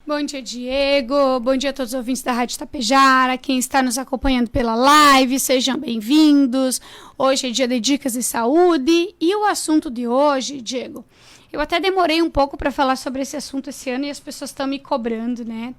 Bom dia, Diego. Bom dia a todos os ouvintes da Rádio Tapejara, quem está nos acompanhando pela live, sejam bem-vindos. Hoje é dia de dicas de saúde e o assunto de hoje, Diego, eu até demorei um pouco para falar sobre esse assunto esse ano e as pessoas estão me cobrando, né?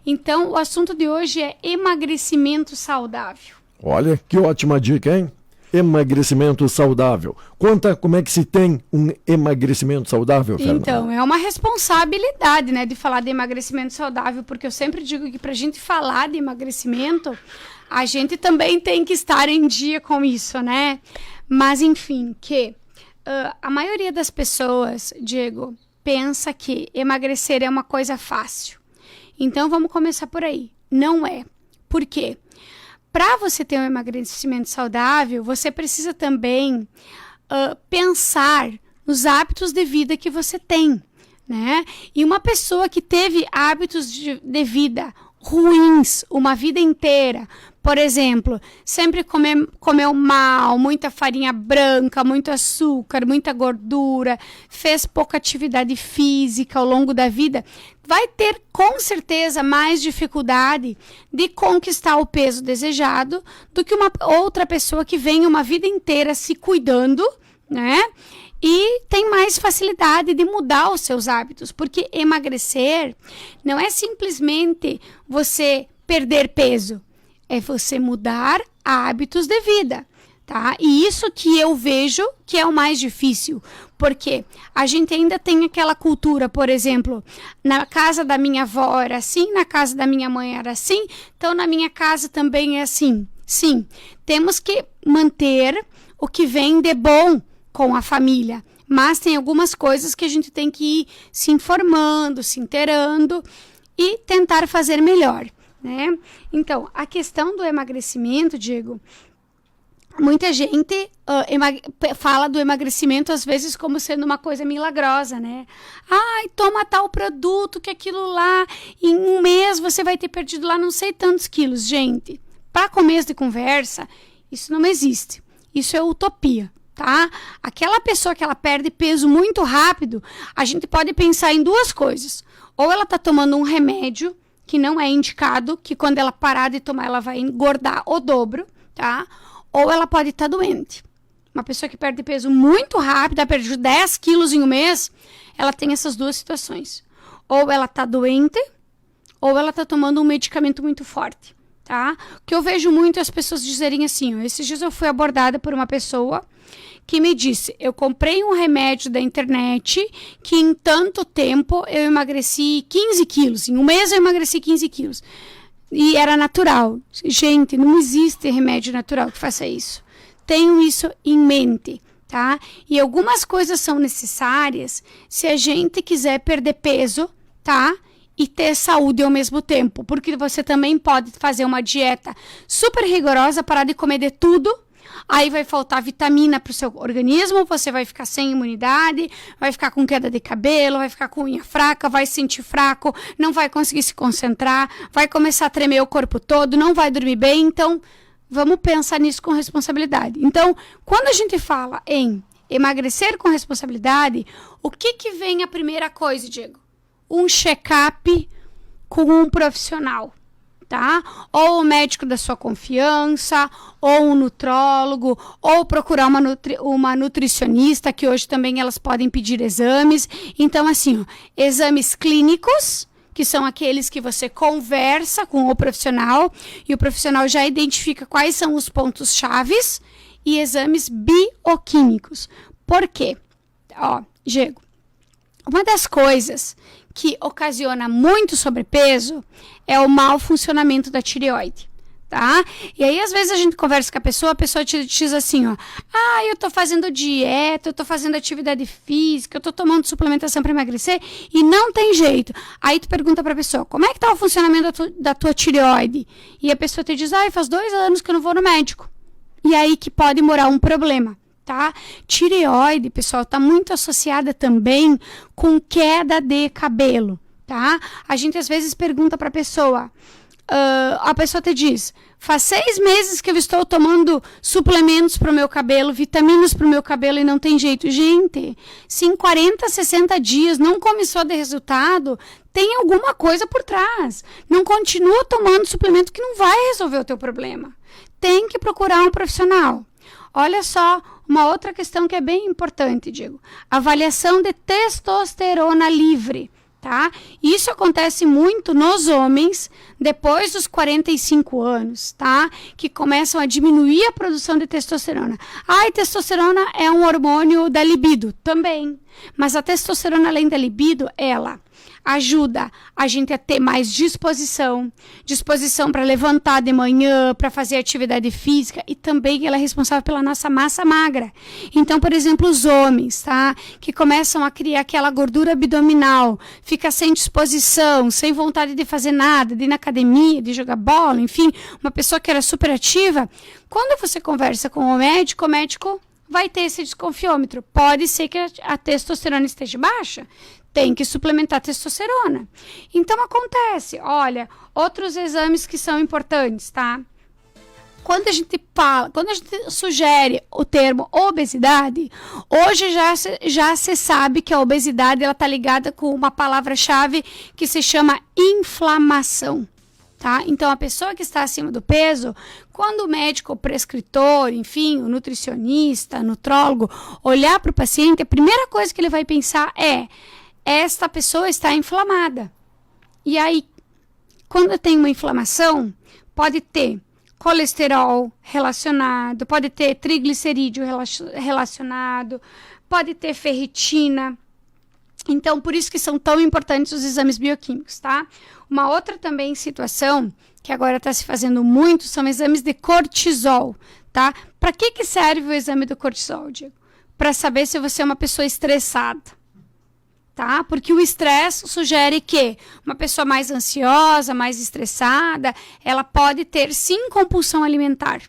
Então, o assunto de hoje é emagrecimento saudável. Olha, que ótima dica, hein? Emagrecimento saudável. Conta como é que se tem um emagrecimento saudável, Fernanda. Então, é uma responsabilidade, né, de falar de emagrecimento saudável, porque eu sempre digo que para a gente falar de emagrecimento, a gente também tem que estar em dia com isso, né? Mas, enfim, a maioria das pessoas, Diego, pensa que emagrecer é uma coisa fácil. Então, vamos começar por aí. Não é. Por quê? Para você ter um emagrecimento saudável, você precisa também pensar nos hábitos de vida que você tem, né? E uma pessoa que teve hábitos de vida ruins uma vida inteira, por exemplo, sempre comeu mal, muita farinha branca, muito açúcar, muita gordura, fez pouca atividade física ao longo da vida, vai ter com certeza mais dificuldade de conquistar o peso desejado do que uma outra pessoa que vem uma vida inteira se cuidando, né? E tem mais facilidade de mudar os seus hábitos, porque emagrecer não é simplesmente você perder peso, é você mudar hábitos de vida, tá? E isso que eu vejo que é o mais difícil, porque a gente ainda tem aquela cultura, por exemplo, na casa da minha avó era assim, na casa da minha mãe era assim, então na minha casa também é assim. Sim, temos que manter o que vem de bom com a família, mas tem algumas coisas que a gente tem que ir se informando, se inteirando e tentar fazer melhor, né? Então, a questão do emagrecimento, Diego, muita gente fala do emagrecimento às vezes como sendo uma coisa milagrosa, né? Ai, toma tal produto que aquilo lá, em um mês você vai ter perdido lá não sei tantos quilos. Gente, para começo de conversa, isso não existe. Isso é utopia. Tá? Aquela pessoa que ela perde peso muito rápido, a gente pode pensar em duas coisas. Ou ela está tomando um remédio que não é indicado, que quando ela parar de tomar, ela vai engordar o dobro, tá? Ou ela pode estar doente. Uma pessoa que perde peso muito rápido, ela perde 10 quilos em um mês, ela tem essas duas situações. Ou ela está doente, ou ela está tomando um medicamento muito forte, tá? O que eu vejo muito é as pessoas dizerem assim, ó, esses dias eu fui abordada por uma pessoa que me disse, eu comprei um remédio da internet que em tanto tempo eu emagreci 15 quilos. Em um mês eu emagreci 15 quilos. E era natural. Gente, não existe remédio natural que faça isso. Tenham isso em mente, tá? E algumas coisas são necessárias se a gente quiser perder peso, tá? E ter saúde ao mesmo tempo. Porque você também pode fazer uma dieta super rigorosa, parar de comer de tudo. Aí vai faltar vitamina para o seu organismo, você vai ficar sem imunidade, vai ficar com queda de cabelo, vai ficar com unha fraca, vai se sentir fraco, não vai conseguir se concentrar, vai começar a tremer o corpo todo, não vai dormir bem. Então, vamos pensar nisso com responsabilidade. Então, quando a gente fala em emagrecer com responsabilidade, o que vem a primeira coisa, Diego? Um check-up com um profissional. Tá? Ou o médico da sua confiança, ou um nutrólogo, ou procurar uma nutricionista, que hoje também elas podem pedir exames. Então, assim, ó, exames clínicos, que são aqueles que você conversa com o profissional, e o profissional já identifica quais são os pontos chaves, e exames bioquímicos. Por quê? Ó, Diego, uma das coisas que ocasiona muito sobrepeso é o mau funcionamento da tireoide, tá? E aí, às vezes, a gente conversa com a pessoa te diz assim, ó, eu tô fazendo dieta, eu tô fazendo atividade física, eu tô tomando suplementação para emagrecer e não tem jeito. Aí tu pergunta pra pessoa, como é que tá o funcionamento da tua tireoide? E a pessoa te diz, faz 2 anos que eu não vou no médico. E aí que pode morar um problema. Tá? Tireoide, pessoal, está muito associada também com queda de cabelo, tá? A gente às vezes pergunta para a pessoa te diz, faz 6 meses que eu estou tomando suplementos para o meu cabelo, vitaminas para o meu cabelo e não tem jeito. Gente, se em 40, 60 dias não começou a dar resultado, tem alguma coisa por trás. Não continua tomando suplemento que não vai resolver o teu problema. Tem que procurar um profissional. Olha só, uma outra questão que é bem importante, Diego. Avaliação de testosterona livre, tá? Isso acontece muito nos homens depois dos 45 anos, tá? Que começam a diminuir a produção de testosterona. E testosterona é um hormônio da libido também. Mas a testosterona, além da libido, ela ajuda a gente a ter mais disposição para levantar de manhã, para fazer atividade física, e também ela é responsável pela nossa massa magra. Então, por exemplo, os homens, tá? Que começam a criar aquela gordura abdominal, fica sem disposição, sem vontade de fazer nada, de ir na academia, de jogar bola, enfim, uma pessoa que era super ativa. Quando você conversa com o médico vai ter esse desconfiômetro. Pode ser que a testosterona esteja baixa, tem que suplementar a testosterona. Então, acontece, olha, outros exames que são importantes, tá? Quando a gente sugere o termo obesidade, hoje já se sabe que a obesidade ela está ligada com uma palavra-chave que se chama inflamação. Tá? Então, a pessoa que está acima do peso, quando o médico, o prescritor, enfim, o nutricionista, o nutrólogo, olhar para o paciente, a primeira coisa que ele vai pensar é: esta pessoa está inflamada. E aí, quando tem uma inflamação, pode ter colesterol relacionado, pode ter triglicerídeo relacionado, pode ter ferritina. Então, por isso que são tão importantes os exames bioquímicos, tá? Uma outra também situação, que agora está se fazendo muito, são exames de cortisol, tá? Para que serve o exame do cortisol, Diego? Para saber se você é uma pessoa estressada, tá? Porque o estresse sugere que uma pessoa mais ansiosa, mais estressada, ela pode ter, sim, compulsão alimentar.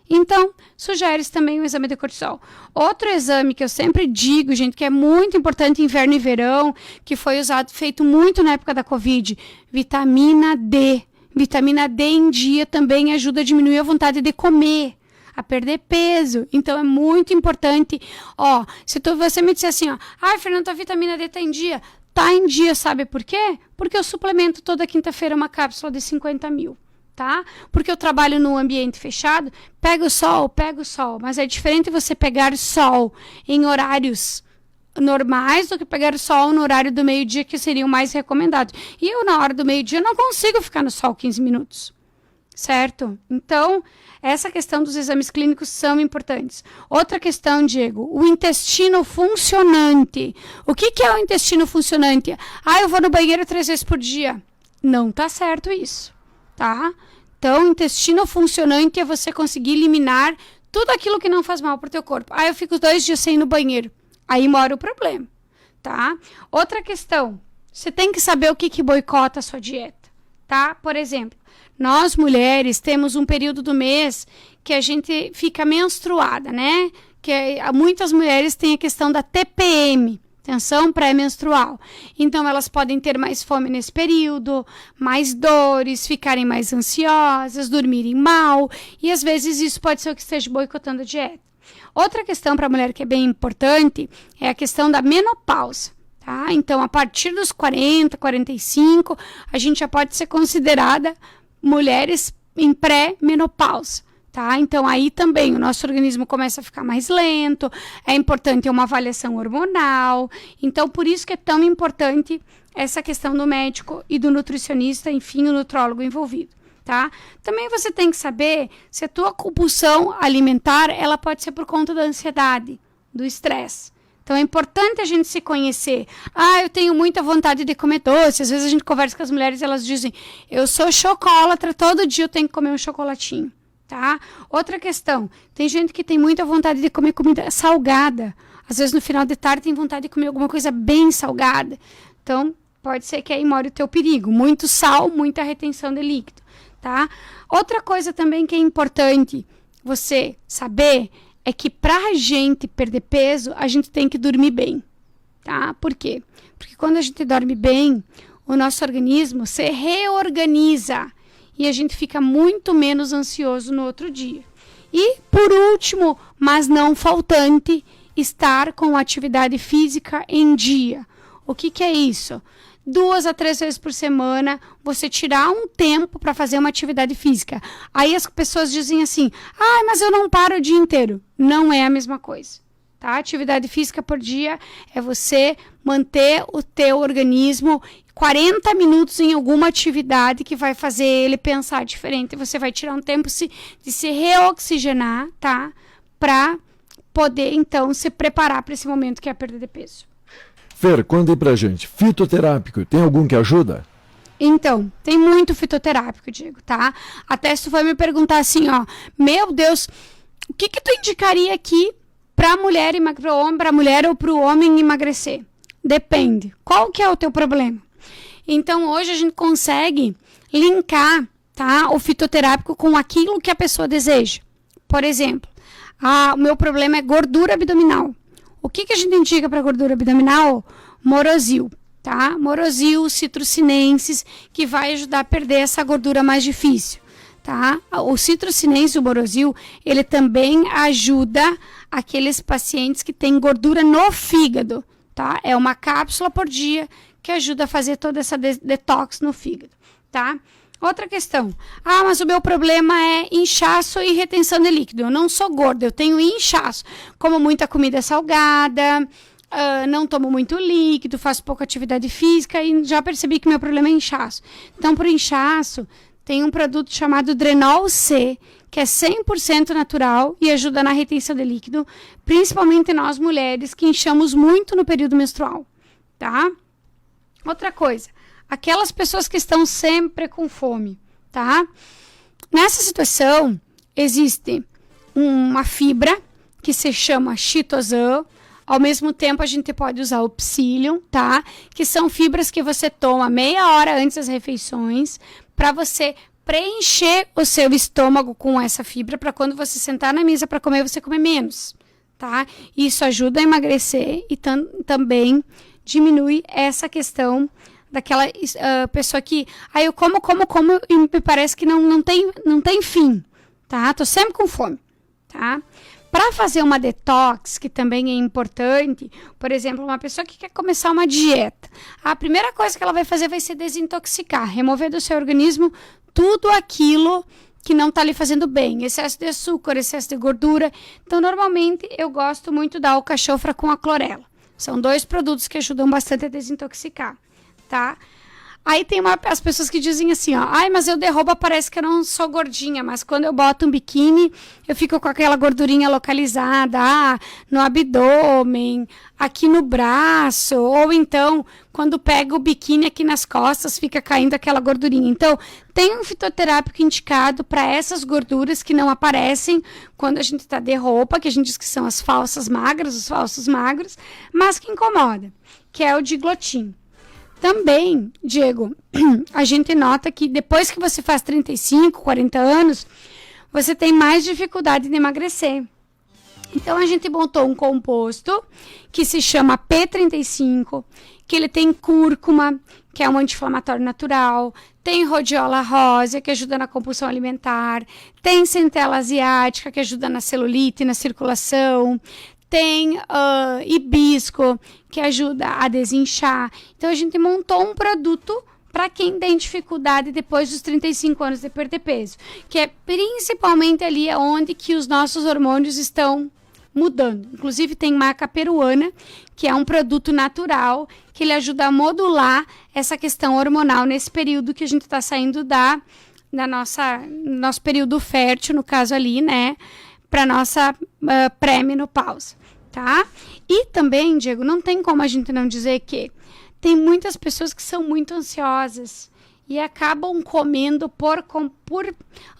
Então, sugere-se também o exame de cortisol. Outro exame que eu sempre digo, gente, que é muito importante em inverno e verão, que foi feito muito na época da Covid, vitamina D. Vitamina D em dia também ajuda a diminuir a vontade de comer, a perder peso. Então, é muito importante. Se você me disser assim, Fernanda, a vitamina D está em dia. Está em dia, sabe por quê? Porque eu suplemento toda quinta-feira uma cápsula de 50 mil. Tá? Porque eu trabalho num ambiente fechado, pego o sol, mas é diferente você pegar sol em horários normais do que pegar o sol no horário do meio-dia, que seria o mais recomendado. E eu, na hora do meio-dia, não consigo ficar no sol 15 minutos, certo? Então, essa questão dos exames clínicos são importantes. Outra questão, Diego, o intestino funcionante. O que é o intestino funcionante? Eu vou no banheiro 3 vezes por dia. Não tá certo isso. Tá? Então, intestino funcionante é você conseguir eliminar tudo aquilo que não faz mal para o teu corpo. Eu fico 2 dias sem ir no banheiro. Aí mora o problema, tá? Outra questão, você tem que saber o que boicota a sua dieta, tá? Por exemplo, nós mulheres temos um período do mês que a gente fica menstruada, né? Que muitas mulheres têm a questão da TPM, tensão pré-menstrual. Então, elas podem ter mais fome nesse período, mais dores, ficarem mais ansiosas, dormirem mal, e às vezes isso pode ser o que esteja boicotando a dieta. Outra questão para a mulher que é bem importante é a questão da menopausa, tá? Então, a partir dos 40, 45, a gente já pode ser considerada mulheres em pré-menopausa. Tá? Então, aí também o nosso organismo começa a ficar mais lento, é importante ter uma avaliação hormonal. Então, por isso que é tão importante essa questão do médico e do nutricionista, enfim, o nutrólogo envolvido. Tá? Também você tem que saber se a tua compulsão alimentar, ela pode ser por conta da ansiedade, do estresse. Então, é importante a gente se conhecer. Eu tenho muita vontade de comer doce. Às vezes a gente conversa com as mulheres e elas dizem, eu sou chocolatra, todo dia eu tenho que comer um chocolatinho. Tá? Outra questão, tem gente que tem muita vontade de comer comida salgada. Às vezes no final de tarde tem vontade de comer alguma coisa bem salgada. Então, pode ser que aí mora o teu perigo. Muito sal, muita retenção de líquido. Tá? Outra coisa também que é importante você saber é que pra gente perder peso, a gente tem que dormir bem. Tá? Por quê? Porque quando a gente dorme bem, o nosso organismo se reorganiza. E a gente fica muito menos ansioso no outro dia. E, por último, mas não faltante, estar com atividade física em dia. O que é isso? 2 a 3 vezes por semana, você tirar um tempo para fazer uma atividade física. Aí as pessoas dizem assim, mas eu não paro o dia inteiro. Não é a mesma coisa, tá? Atividade física por dia é você manter o teu organismo 40 minutos em alguma atividade que vai fazer ele pensar diferente. Você vai tirar um tempo de se reoxigenar, tá? Para poder, então, se preparar para esse momento que é a perda de peso. Fer, conta aí pra gente, fitoterápico, tem algum que ajuda? Então, tem muito fitoterápico, Diego, tá? Até se tu vai me perguntar assim, meu Deus, o que tu indicaria aqui pra mulher ou pro homem emagrecer? Depende. Qual que é o teu problema? Então, hoje a gente consegue linkar, tá, o fitoterápico com aquilo que a pessoa deseja. Por exemplo, o meu problema é gordura abdominal. O que a gente indica para gordura abdominal? Morosil, tá? Morosil, citrocinensis, que vai ajudar a perder essa gordura mais difícil, tá? O citrocinensis, o morosil, ele também ajuda aqueles pacientes que têm gordura no fígado, tá? É uma cápsula por dia que ajuda a fazer toda essa detox no fígado, tá? Outra questão. Mas o meu problema é inchaço e retenção de líquido. Eu não sou gorda, eu tenho inchaço. Como muita comida salgada, não tomo muito líquido, faço pouca atividade física e já percebi que meu problema é inchaço. Então, por inchaço, tem um produto chamado Drenol C, que é 100% natural e ajuda na retenção de líquido, principalmente nós mulheres que inchamos muito no período menstrual, tá? Outra coisa. Aquelas pessoas que estão sempre com fome, tá? Nessa situação, existe uma fibra que se chama chitosan. Ao mesmo tempo, a gente pode usar o psyllium, tá? Que são fibras que você toma meia hora antes das refeições para você preencher o seu estômago com essa fibra para quando você sentar na mesa para comer, você comer menos, tá? Isso ajuda a emagrecer e também diminui essa questão daquela pessoa que, eu como e me parece que não tem fim, tá? Tô sempre com fome, tá? Para fazer uma detox, que também é importante, por exemplo, uma pessoa que quer começar uma dieta, a primeira coisa que ela vai fazer vai ser desintoxicar, remover do seu organismo tudo aquilo que não tá lhe fazendo bem, excesso de açúcar, excesso de gordura. Então, normalmente, eu gosto muito da alcachofra com a clorela. São 2 produtos que ajudam bastante a desintoxicar. Tá? Aí tem as pessoas que dizem assim, mas eu de roupa parece que eu não sou gordinha, mas quando eu boto um biquíni, eu fico com aquela gordurinha localizada, no abdômen, aqui no braço, ou então, quando pega o biquíni aqui nas costas, fica caindo aquela gordurinha. Então, tem um fitoterápico indicado para essas gorduras que não aparecem quando a gente está de roupa, que a gente diz que são as falsas magras, os falsos magros, mas que incomoda, que é o diglotin. Também, Diego, a gente nota que depois que você faz 35, 40 anos, você tem mais dificuldade de emagrecer. Então, a gente montou um composto que se chama P35, que ele tem cúrcuma, que é um anti-inflamatório natural, tem rhodiola rosa, que ajuda na compulsão alimentar, tem centela asiática, que ajuda na celulite, na circulação, tem hibisco, que ajuda a desinchar. Então, a gente montou um produto para quem tem dificuldade depois dos 35 anos de perder peso, que é principalmente ali onde que os nossos hormônios estão mudando. Inclusive, tem marca peruana, que é um produto natural, que ele ajuda a modular essa questão hormonal nesse período que a gente está saindo nosso período fértil, no caso ali, né, para nossa pré-menopausa, tá? E também, Diego, não tem como a gente não dizer que tem muitas pessoas que são muito ansiosas e acabam comendo por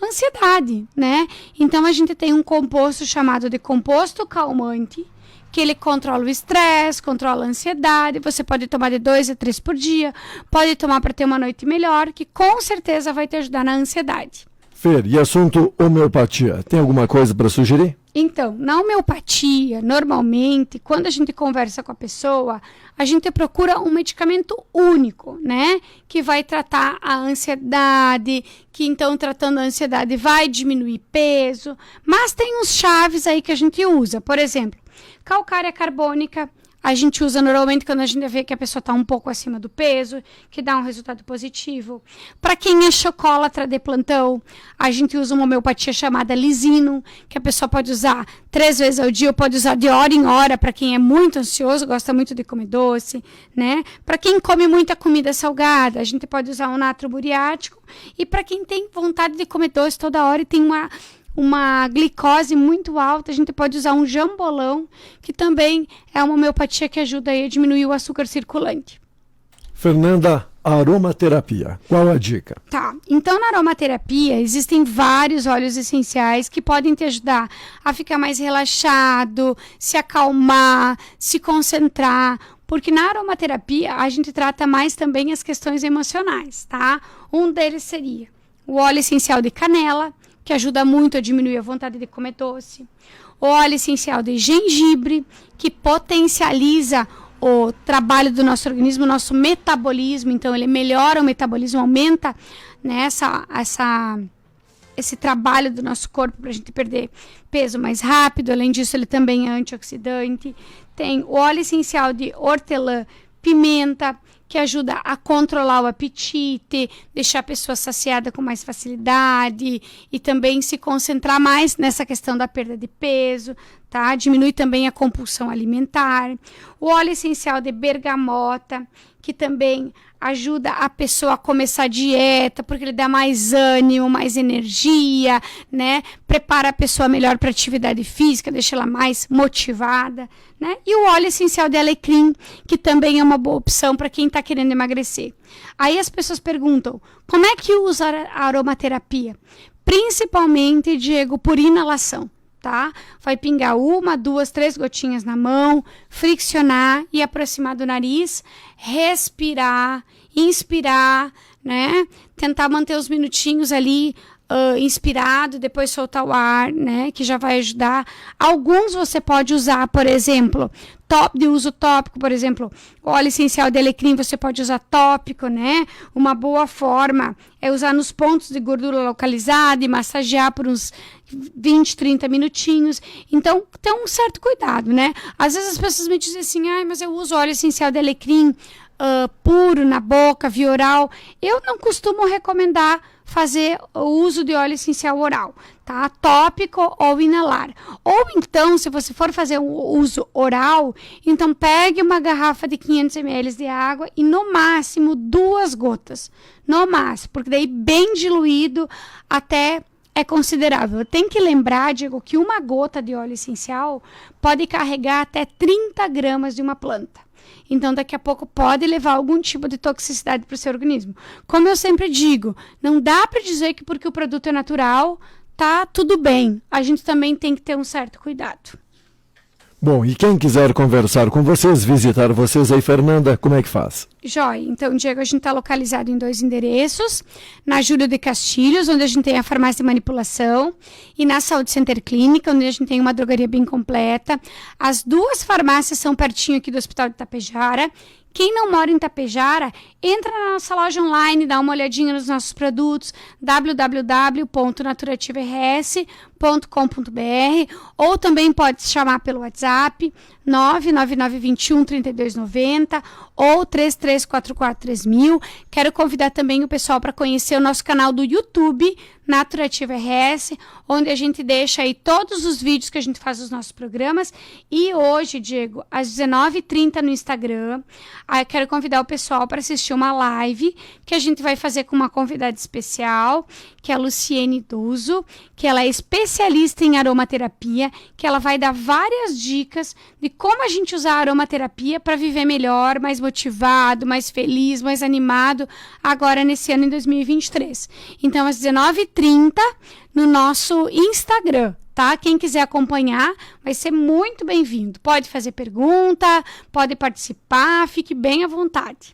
ansiedade, né? Então, a gente tem um composto chamado de composto calmante, que ele controla o estresse, controla a ansiedade. Você pode tomar de 2 a 3 por dia, pode tomar para ter uma noite melhor, que com certeza vai te ajudar na ansiedade. Fer, e assunto homeopatia, tem alguma coisa para sugerir? Então, na homeopatia, normalmente, quando a gente conversa com a pessoa, a gente procura um medicamento único, né? Que vai tratar a ansiedade, que então, tratando a ansiedade, vai diminuir peso. Mas tem uns chaves aí que a gente usa. Por exemplo, calcária carbônica a gente usa normalmente quando a gente vê que a pessoa está um pouco acima do peso, que dá um resultado positivo. Para quem é chocolatra de plantão, a gente usa uma homeopatia chamada lisino, que a pessoa pode usar 3 vezes ao dia, ou pode usar de hora em hora, para quem é muito ansioso, gosta muito de comer doce, né? Para quem come muita comida salgada, a gente pode usar um natro muriático. E para quem tem vontade de comer doce toda hora e tem uma glicose muito alta, a gente pode usar um jambolão, que também é uma homeopatia que ajuda aí a diminuir o açúcar circulante. Fernanda, aromaterapia, qual a dica? Tá, então na aromaterapia existem vários óleos essenciais que podem te ajudar a ficar mais relaxado, se acalmar, se concentrar, porque na aromaterapia a gente trata mais também as questões emocionais, tá? Um deles seria o óleo essencial de canela, que ajuda muito a diminuir a vontade de comer doce. O óleo essencial de gengibre, que potencializa o trabalho do nosso organismo, o nosso metabolismo. Então, ele melhora o metabolismo, aumenta, né, esse trabalho do nosso corpo para a gente perder peso mais rápido. Além disso, ele também é antioxidante. Tem o óleo essencial de hortelã, pimenta, que ajuda a controlar o apetite, deixar a pessoa saciada com mais facilidade e também se concentrar mais nessa questão da perda de peso, tá? Diminui também a compulsão alimentar. O óleo essencial de bergamota, que também ajuda a pessoa a começar a dieta, porque ele dá mais ânimo, mais energia, né? Prepara a pessoa melhor para atividade física, deixa ela mais motivada, né? E o óleo essencial de alecrim, que também é uma boa opção para quem está querendo emagrecer. Aí as pessoas perguntam, como é que usa a aromaterapia? Principalmente, Diego, por inalação. Tá? Vai pingar 1, 2, 3 gotinhas na mão, friccionar e aproximar do nariz, respirar, inspirar, né? Tentar manter os minutinhos ali inspirado, depois soltar o ar, né? Que já vai ajudar. Alguns você pode usar, por exemplo, de uso tópico, por exemplo, óleo essencial de alecrim você pode usar tópico, né? Uma boa forma é usar nos pontos de gordura localizada e massagear por uns 20, 30 minutinhos. Então, tem um certo cuidado, né? Às vezes as pessoas me dizem assim, mas eu uso óleo essencial de alecrim puro na boca, via oral. Eu não costumo recomendar fazer o uso de óleo essencial oral, tá? Tópico ou inalar. Ou então, se você for fazer o uso oral, então pegue uma garrafa de 500 ml de água e no máximo 2 gotas. No máximo, porque daí bem diluído até é considerável. Tem que lembrar, Diego, que uma gota de óleo essencial pode carregar até 30 gramas de uma planta. Então, daqui a pouco pode levar algum tipo de toxicidade para o seu organismo. Como eu sempre digo, não dá para dizer que porque o produto é natural, tá tudo bem. A gente também tem que ter um certo cuidado. Bom, e quem quiser conversar com vocês, visitar vocês aí, Fernanda, como é que faz? Joia. Então, Diego, a gente está localizado em 2 endereços. Na Júlio de Castilhos, onde a gente tem a farmácia de manipulação, e na Saúde Center Clínica, onde a gente tem uma drogaria bem completa. As 2 farmácias são pertinho aqui do Hospital de Tapejara. Quem não mora em Tapejara, entra na nossa loja online, dá uma olhadinha nos nossos produtos, www.naturativaRS.com.br, ou também pode chamar pelo WhatsApp 99921-3290 ou 33443000. Quero convidar também o pessoal para conhecer o nosso canal do YouTube, Naturativa RS, onde a gente deixa aí todos os vídeos que a gente faz dos nossos programas. E hoje, Diego, às 19h30 no Instagram, eu quero convidar o pessoal para assistir uma live que a gente vai fazer com uma convidada especial, que é a Luciene Duso, que ela é especialista em aromaterapia, que ela vai dar várias dicas de como a gente usar a aromaterapia para viver melhor, mais motivado, mais feliz, mais animado, agora nesse ano em 2023. Então, às 19h30 no nosso Instagram, tá? Quem quiser acompanhar vai ser muito bem-vindo. Pode fazer pergunta, pode participar, fique bem à vontade.